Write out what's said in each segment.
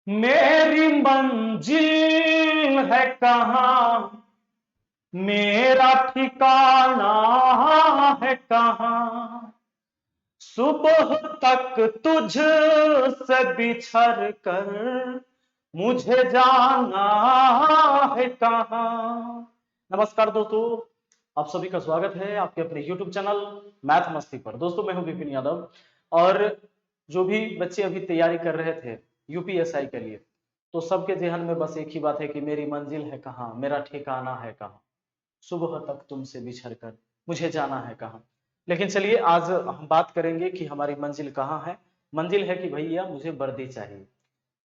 मेरी मंजिल है कहाँ, मेरा ठिकाना है कहाँ, सुबह तक तुझ से बिछड़ कर मुझे जाना है कहाँ। नमस्कार दोस्तों, आप सभी का स्वागत है आपके अपने YouTube चैनल मैथ मस्ती पर। दोस्तों मैं हूं विपिन यादव और जो भी बच्चे अभी तैयारी कर रहे थे यूपीएसआई के लिए, तो सबके जहन में बस एक ही बात है कि मेरी मंजिल है कहाँ, मेरा ठिकाना है कहाँ, सुबह तक तुमसे बिछड़ कर मुझे जाना है कहाँ। लेकिन चलिए आज हम बात करेंगे कि हमारी मंजिल कहाँ है। मंजिल है कि भैया मुझे वर्दी चाहिए।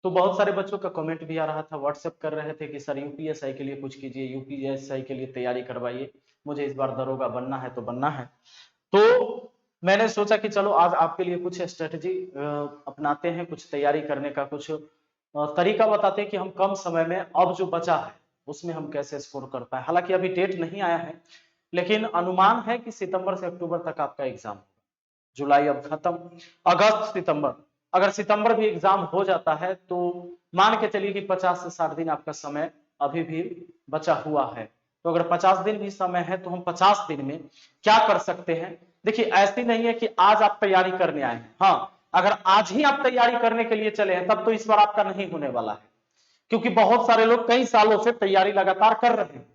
तो बहुत सारे बच्चों का कमेंट भी आ रहा था, व्हाट्सएप कर रहे थे कि सर यूपीएसआई के लिए कुछ कीजिए, यूपीएसआई के लिए तैयारी करवाइए, मुझे इस बार दरोगा बनना है तो बनना है। तो मैंने सोचा कि चलो आज आपके लिए कुछ स्ट्रेटजी अपनाते हैं, कुछ तैयारी करने का कुछ तरीका बताते हैं कि हम कम समय में अब जो बचा है उसमें हम कैसे स्कोर कर पाए। हालांकि अभी डेट नहीं आया है, लेकिन अनुमान है कि सितंबर से अक्टूबर तक आपका एग्जाम होगा। जुलाई अब खत्म, अगस्त सितंबर, अगर सितंबर भी एग्जाम हो जाता है तो मान के चलिए कि 50 से 60 दिन आपका समय अभी भी बचा हुआ है। तो अगर 50 दिन भी समय है तो हम 50 दिन में क्या कर सकते हैं। देखिए ऐसी नहीं है कि आज आप तैयारी करने आए हैं, हाँ अगर आज ही आप तैयारी करने के लिए चले हैं तब तो इस बार आपका नहीं होने वाला है, क्योंकि बहुत सारे लोग कई सालों से तैयारी लगातार कर रहे हैं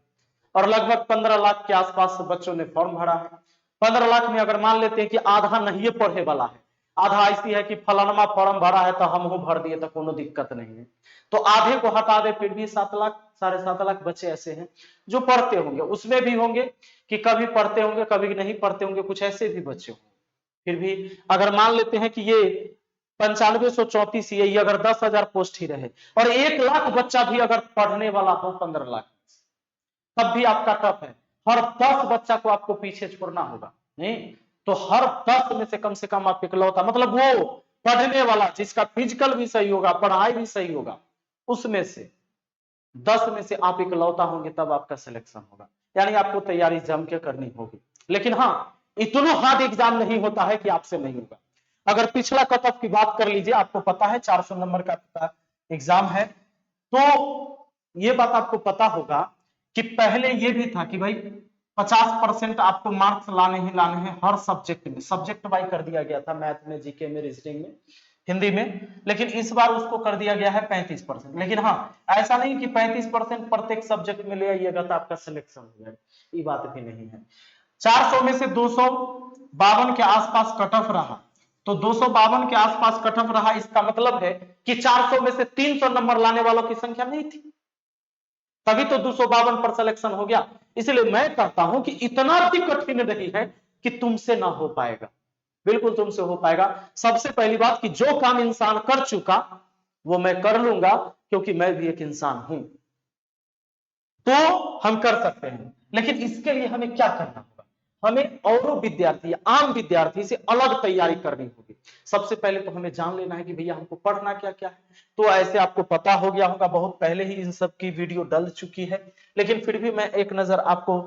और लगभग 15 लाख के आसपास बच्चों ने फॉर्म भरा है। 15 लाख में अगर मान लेते हैं कि आधा नहीं पढ़े वाला है, आधा ऐसी है कि फलानमा फॉर्म भरा है तो हम भर दिए तो कोनो दिक्कत नहीं है, तो आधे को हटा दे फिर भी 7 लाख 7.5 लाख बच्चे ऐसे हैं जो पढ़ते होंगे। उसमें भी होंगे कि कभी पढ़ते होंगे कभी नहीं पढ़ते होंगे, कुछ ऐसे भी बच्चे होंगे। फिर भी अगर मान लेते हैं कि ये 9534 ये अगर 10,000 पोस्ट ही रहे और 1 लाख बच्चा भी अगर पढ़ने वाला हो 15 लाख, तब भी आपका टफ है। हर 10 बच्चा को आपको पीछे छोड़ना होगा, नहीं तो हर 10 में से कम आप इकलौता, मतलब वो पढ़ने वाला जिसका फिजिकल भी सही होगा, पढ़ाई भी सही होगा, उसमें से 10 में से आप इकलौता होंगे तब आपका सिलेक्शन होगा। यानी आपको तैयारी जम के करनी होगी। लेकिन हाँ, इतना हार्ड एग्जाम नहीं होता है कि आपसे नहीं होगा। अगर पिछला कट ऑफ की बात कर लीजिए, आपको पता है 400 नंबर का एग्जाम है, तो ये बात आपको पता होगा कि पहले ये भी था कि भाई 50% आपको मार्क्स लाने ही लाने हैं हर सब्जेक्ट में, सब्जेक्ट वाइज कर दिया गया था, मैथ में, जीके में, रीजनिंग में, हिंदी में। लेकिन इस बार उसको कर दिया गया है 35%। लेकिन हाँ, ऐसा नहीं कि 35% प्रत्येक सब्जेक्ट में ले आइएगा तो आपका सिलेक्शन हो जाएगा, ये बात भी नहीं है। 400 में से 252 के आसपास कट ऑफ रहा, तो 252 के आसपास कट ऑफ रहा, इसका मतलब है कि 400 में से 300 नंबर लाने वालों की संख्या नहीं थी, तभी तो 252 पर सिलेक्शन हो गया। इसलिए मैं कहता हूं कि इतना भी कठिन नहीं है कि तुमसे ना हो पाएगा, बिल्कुल तुमसे हो पाएगा। सबसे पहली बात कि जो काम इंसान कर चुका वो मैं कर लूंगा, क्योंकि मैं भी एक इंसान हूं, तो हम कर सकते हैं। लेकिन इसके लिए हमें क्या करना होगा, हमें औरों विद्यार्थी, आम विद्यार्थी से अलग तैयारी करनी होगी। सबसे पहले तो हमें जान लेना है कि भैया हमको पढ़ना क्या क्या है। तो ऐसे आपको पता हो गया होगा, बहुत पहले ही इन सब की वीडियो डल चुकी है, लेकिन फिर भी मैं एक नजर आपको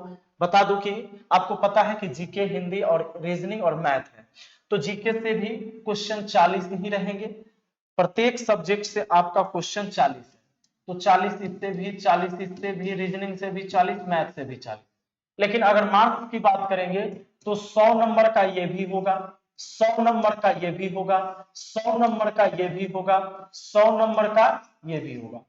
बता दूं कि आपको पता है कि जीके, हिंदी और रीजनिंग और मैथ है, तो जीके से भी क्वेश्चन 40 ही रहेंगे, प्रत्येक सब्जेक्ट से आपका क्वेश्चन 40 है, तो 40 इससे भी, 40 इससे भी, रीजनिंग से भी 40, मैथ से भी 40। लेकिन अगर मार्क्स की बात करेंगे तो 100 नंबर का ये भी होगा, 100 नंबर का ये भी होगा, 100 नंबर का ये भी होगा, 100 नंबर का ये भी होगा।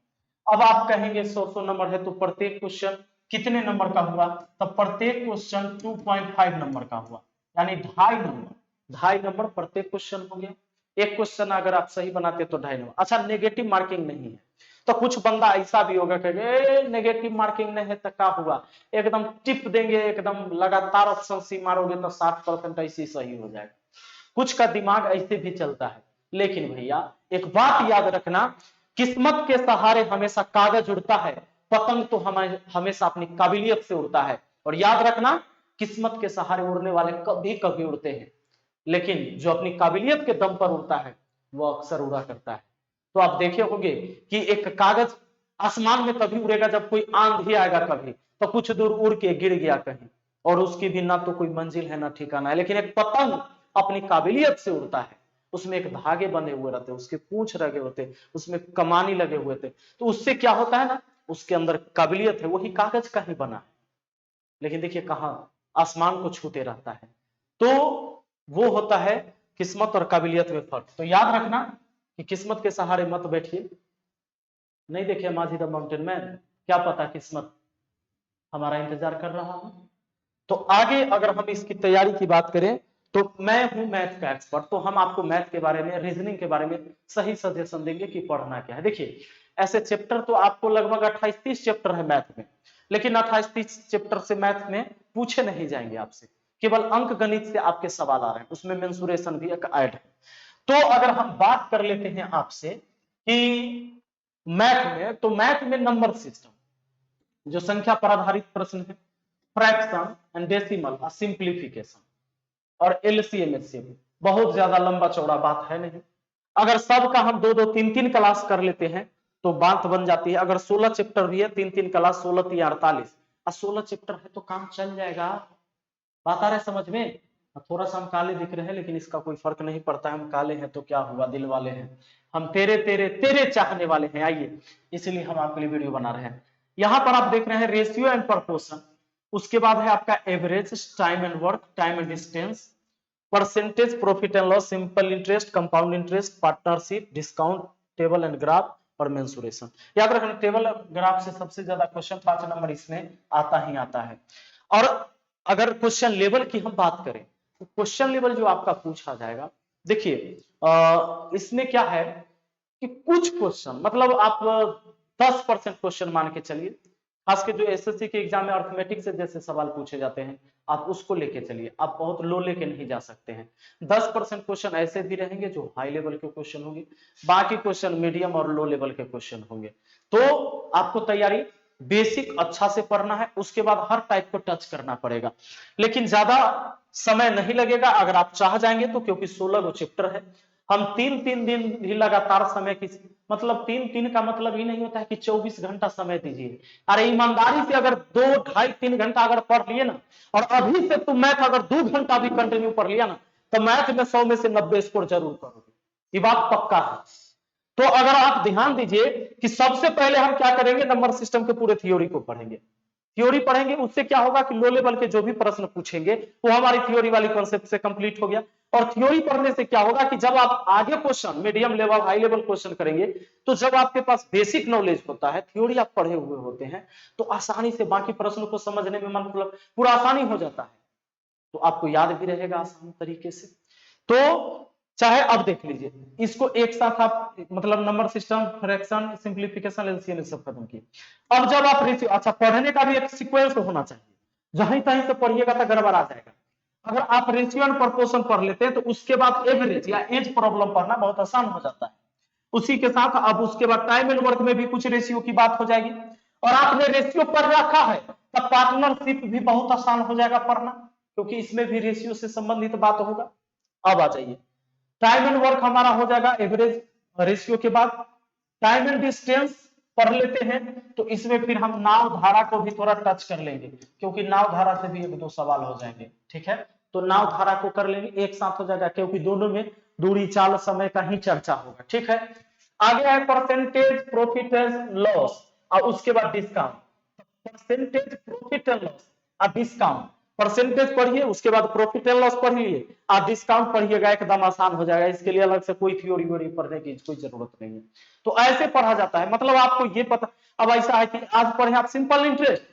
अब आप कहेंगे 100 नंबर है तो प्रत्येक क्वेश्चन कितने नंबर का हुआ, तब प्रत्येक क्वेश्चन 2.5 नंबर का हुआ, यानी 2.5 नंबर प्रत्येक क्वेश्चन हो गया। एक क्वेश्चन अगर आप सही बनाते तो 2.5 नंबर। अच्छा, नेगेटिव मार्किंग नहीं है, तो कुछ बंदा ऐसा भी होगा कि नेगेटिव मार्किंग नहीं है तो क्या हुआ, एकदम टिप देंगे, एकदम लगातार ऑप्शन सी मारोगे तो 60% ऐसे सही हो जाएगा। कुछ का दिमाग ऐसे भी चलता है। लेकिन भैया एक बात याद रखना, किस्मत के सहारे हमेशा कागज उड़ता है, पतंग तो हमेशा अपनी काबिलियत से उड़ता है। और याद रखना, किस्मत के सहारे उड़ने वाले कभी कभी उड़ते हैं, लेकिन जो अपनी काबिलियत के दम पर उड़ता है वो अक्सर उड़ा करता है। तो आप देखे होंगे कि एक कागज आसमान में तभी उड़ेगा जब कोई आंधी आएगा, कभी तो कुछ दूर उड़ के गिर गया कहीं, और उसकी भी ना तो कोई मंजिल है ना ठिकाना है। लेकिन एक पतंग अपनी काबिलियत से उड़ता है, उसमें एक धागे बने हुए रहते, उसके पूंछ लगे होते, उसमें कमानी लगे हुए थे, तो उससे क्या होता है ना, उसके अंदर काबिलियत है, वही कागज का ही बना है। लेकिन देखिए कहां आसमान को छूते रहता है। तो वो होता है किस्मत और काबिलियत में फर्क। तो याद रखना कि किस्मत के सहारे मत बैठिए। नहीं देखिए माझी द माउंटेन मैन, क्या पता किस्मत हमारा इंतजार कर रहा हो। तो आगे अगर हम इसकी तैयारी की बात करें तो मैं हूं मैथ का एक्सपर्ट, तो हम आपको मैथ के बारे में, रीजनिंग के बारे में सही सजेशन देंगे कि पढ़ना क्या है। देखिए ऐसे चैप्टर तो आपको लगभग 28-30 चैप्टर है मैथ में, लेकिन 28-30 चैप्टर से मैथ में पूछे नहीं जाएंगे आपसे, केवल अंक गणित से आपके सवाल आ रहे हैं, उसमें मेंसुरेशन भी एक ऐड है। तो अगर हम बात कर लेते हैं आपसे कि मैथ में, तो मैथ में नंबर सिस्टम जो संख्या पर आधारित प्रश्न है, फ्रैक्शन एंड डेसिमल, सिंप्लीफिकेशन और एलसीएम एचसीएम, बहुत ज्यादा लंबा चौड़ा बात है नहीं। अगर सब का हम 2-2 3-3 क्लास कर लेते हैं तो बात बन जाती है। अगर 16 चैप्टर भी है, 3-3 क्लास, 16 48, और 16 चैप्टर है तो काम चल जाएगा। बात आ रहा है समझ में? थोड़ा सा हम काले दिख रहे हैं लेकिन इसका कोई फर्क नहीं पड़ता, हम काले हैं तो क्या हुआ, दिल वाले हैं, हम तेरे तेरे तेरे चाहने वाले हैं। आइए, इसलिए हम आपके लिए वीडियो बना रहे हैं। यहां पर आप देख रहे हैं रेशियो एंड प्रोपोर्शन, उसके बाद है आपका average, time and work, time and distance, percentage, profit and loss, simple interest, compound interest, partnership, discount, table and graph और मेंसुरेशन। याद रखना टेबल ग्राफ से सबसे ज्यादा क्वेश्चन 5 नंबर इसमें आता ही आता है। और अगर क्वेश्चन लेवल की हम बात करें तो क्वेश्चन लेवल जो आपका पूछा जाएगा, देखिए इसमें क्या है कि कुछ क्वेश्चन मतलब आप 10% क्वेश्चन मान के चलिए, खास के जो एसएससी के एग्जाम में अर्थमेटिक से जैसे सवाल पूछे जाते हैं आप उसको लेके चलिए, आप बहुत लो लेके नहीं जा सकते हैं। 10% क्वेश्चन ऐसे भी रहेंगे जो हाई लेवल के क्वेश्चन होंगे, बाकी क्वेश्चन मीडियम और लो लेवल के क्वेश्चन होंगे। तो आपको तैयारी बेसिक अच्छा से पढ़ना है, उसके बाद हर टाइप को टच करना पड़ेगा, लेकिन ज्यादा समय नहीं लगेगा अगर आप चाह जाएंगे तो, क्योंकि 16 गो चैप्टर है। हम 3-3 दिन भी लगातार समय की, मतलब 3-3 का मतलब ही नहीं होता है कि 24 घंटा समय दीजिए। अरे ईमानदारी से अगर 2, 2.5, 3 घंटा अगर पढ़ लिए ना, और अभी से तुम मैथ अगर 2 घंटा भी कंटिन्यू पढ़ लिया ना, तो मैथ में 100 में से 90 स्कोर जरूर करोगे, ये बात पक्का है। तो अगर आप ध्यान दीजिए कि सबसे पहले हम क्या करेंगे, नंबर सिस्टम के पूरे थ्योरी को पढ़ेंगे। थ्योरी पढ़ेंगे, उससे क्या होगा कि लो लेवल के जो भी प्रश्न पूछेंगे वो हमारी थ्योरी वाली कॉन्सेप्ट से कंप्लीट हो गया। और थ्योरी पढ़ने से क्या होगा कि जब आप आगे question medium level, high level question करेंगे, तो जब आपके पास बेसिक नॉलेज होता है, थ्योरी आप पढ़े हुए होते हैं, तो आसानी से बाकी प्रश्न को समझने में मतलब पूरा आसानी हो जाता है, तो आपको याद भी रहेगा आसान तरीके से। तो चाहे अब देख लीजिए, इसको एक साथ आप मतलब number system, fraction, simplification, LCM सब खत्म किए। अब जब आप रेशियो, अच्छा पढ़ने का भी एक सीक्वेंस होना चाहिए, जहां तहीं से पढ़िएगा तो गड़बड़ आ जाएगा। अगर आप रेशियो एंड प्रोपोर्शन पढ़ लेते हैं तो उसके बाद एवरेज या एज प्रॉब्लम पढ़ना बहुत आसान हो जाता है। उसी के साथ अब उसके बाद टाइम एंड वर्क में भी कुछ रेशियो की बात हो जाएगी, और आपने रेशियो पढ़ रखा है तब पार्टनरशिप भी बहुत आसान हो जाएगा पढ़ना, क्योंकि इसमें भी रेशियो से संबंधित बात होगा। अब आ जाइए, टाइम एंड वर्क हमारा हो जाएगा एवरेज रेशियो के बाद। टाइम एंड डिस्टेंस पढ़ लेते हैं तो इसमें फिर हम नाव धारा को भी थोड़ा टच कर लेंगे, क्योंकि नाव धारा से भी 1-2 सवाल हो जाएंगे, ठीक है। तो नाव धारा को कर लेंगे, एक साथ हो जाएगा, क्योंकि दोनों में दूरी, चाल, समय का ही चर्चा होगा, ठीक है। आगे है परसेंटेज, प्रॉफिट एंड लॉस, और उसके बाद discount. Percentage, profit and loss और डिस्काउंट। परसेंटेज पढ़िए, उसके बाद प्रॉफिट एंड लॉस पढ़िए, और डिस्काउंट पढ़िएगा, एकदम आसान हो जाएगा। इसके लिए अलग से कोई थ्योरी व्योरी पढ़ने की कोई जरूरत नहीं है। तो ऐसे पढ़ा जाता है, मतलब आपको ये पता। अब ऐसा है कि आज पढ़े आप सिंपल इंटरेस्ट,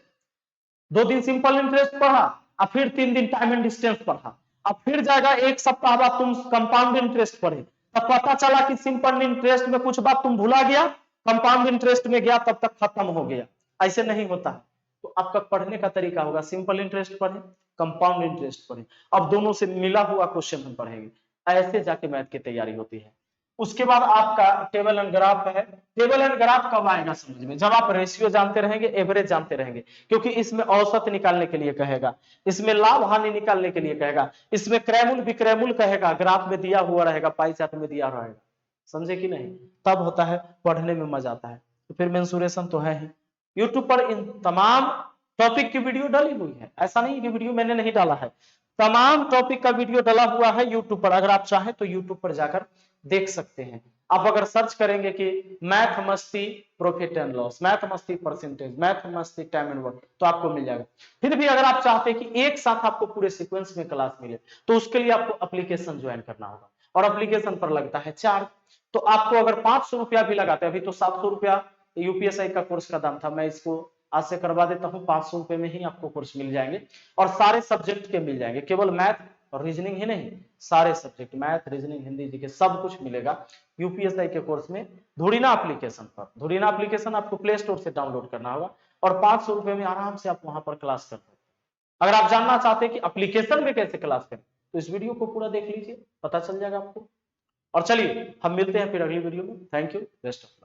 2 दिन सिंपल इंटरेस्ट पढ़ा, और फिर 3 दिन टाइम एंड डिस्टेंस पढ़ा, अब फिर जाएगा 1 सप्ताह बाद तुम कंपाउंड इंटरेस्ट पढ़े, तब पता चला कि सिंपल इंटरेस्ट में कुछ बात तुम भुला गया, कंपाउंड इंटरेस्ट में गया, तब तक खत्म हो गया। ऐसे नहीं होता है। तो आपका पढ़ने का तरीका होगा, सिंपल इंटरेस्ट पढ़े, कंपाउंड इंटरेस्ट पढ़े, अब दोनों से मिला हुआ क्वेश्चन हम पढ़ेंगे, ऐसे जाके मैथ की तैयारी होती है। उसके बाद आपका टेबल एंड ग्राफ है। टेबल एंड ग्राफ कब आएगा समझ में, जब आप रेशियो जानते रहेंगे, एवरेज जानते रहेंगे, क्योंकि इसमें औसत निकालने के लिए कहेगा, इसमें लाभ हानि निकालने के लिए कहेगा, इसमें क्रैमुल विक्रैमुल कहेगा, ग्राफ में दिया हुआ रहेगा, पाई चार्ट में दिया रहेगा, समझे कि नहीं। तब होता है पढ़ने में मजा आता है। तो फिर मेंसुरेशन तो है ही। यूट्यूब पर इन तमाम टॉपिक की वीडियो डाली हुई है, ऐसा नहीं कि वीडियो मैंने नहीं डाला है, तमाम टॉपिक का वीडियो डला हुआ है यूट्यूब पर, अगर आप चाहें तो यूट्यूब पर जाकर देख सकते हैं। आप अगर सर्च करेंगे कि मैथ मस्ती प्रॉफिट एंड लॉस, मैथ मस्ती परसेंटेज, मैथ मस्ती टाइम एंड वर्क, तो आपको मिल जाएगा। फिर भी अगर आप चाहते हैं कि एक साथ आपको पूरे सीक्वेंस में क्लास मिले, तो उसके लिए आपको एप्लीकेशन ज्वाइन करना होगा, और एप्लीकेशन पर लगता है चार्ज। तो आपको अगर 500 रुपया भी लगाते हैं, अभी तो 700 रुपया यूपीएसआई का कोर्स का दाम था, मैं इसको आज से करवा देता हूं, 500 रुपए में ही आपको कोर्स मिल जाएंगे, और सारे सब्जेक्ट के मिल जाएंगे, केवल मैथ और रीजनिंग ही नहीं, सारे subject math reasoning Hindi GK सब कुछ मिलेगा यूपीएसआई के कोर्स में, धुरीना एप्लीकेशन पर। धुरीना एप्लीकेशन आपको प्ले स्टोर से डाउनलोड करना होगा, और 500 रुपए में आराम से आप वहां पर क्लास कर सकते हैं। अगर आप जानना चाहते हैं कि एप्लीकेशन में कैसे क्लास करें, तो इस वीडियो को पूरा देख लीजिए, पता चल जाएगा आपको। और चलिए हम मिलते हैं फिर अगली वीडियो में। Thank you, best of luck.